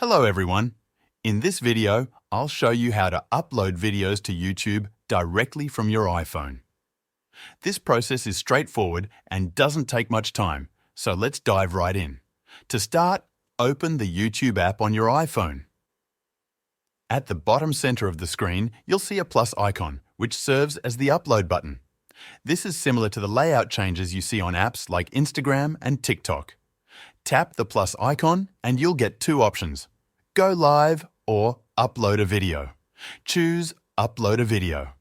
Hello everyone. In this video, I'll show you how to upload videos to YouTube directly from your iPhone. This process is straightforward and doesn't take much time, so let's dive right in. To start, open the YouTube app on your iPhone. At the bottom center of the screen, you'll see a plus icon, which serves as the upload button. This is similar to the layout changes you see on apps like Instagram and TikTok. Tap the plus icon and you'll get two options: Go live or upload a video. Choose Upload a video.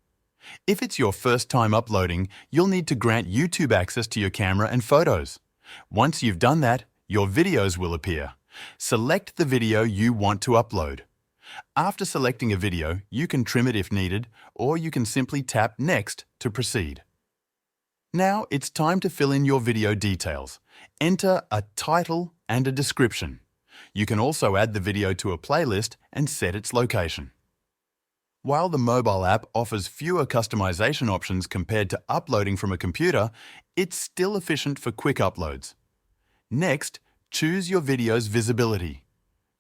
If it's your first time uploading, you'll need to grant YouTube access to your camera and photos. Once you've done that, your videos will appear. Select the video you want to upload. After selecting a video, you can trim it if needed, or you can simply tap Next to proceed. Now it's time to fill in your video details. Enter a title and a description. You can also add the video to a playlist and set its location. While the mobile app offers fewer customization options compared to uploading from a computer, it's still efficient for quick uploads. Next, choose your video's visibility.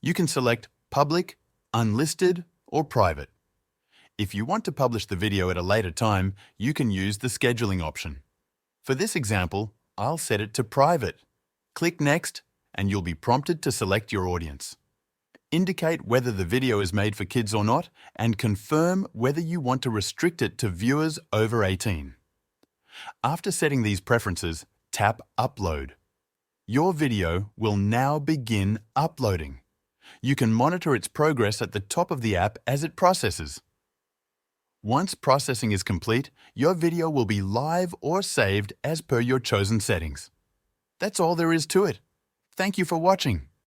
You can select Public, Unlisted, or Private. If you want to publish the video at a later time, you can use the scheduling option. For this example, I'll set it to Private. Click Next, and you'll be prompted to select your audience. Indicate whether the video is made for kids or not, and confirm whether you want to restrict it to viewers over 18. After setting these preferences, tap Upload. Your video will now begin uploading. You can monitor its progress at the top of the app as it processes. Once processing is complete, your video will be live or saved as per your chosen settings. That's all there is to it. Thank you for watching.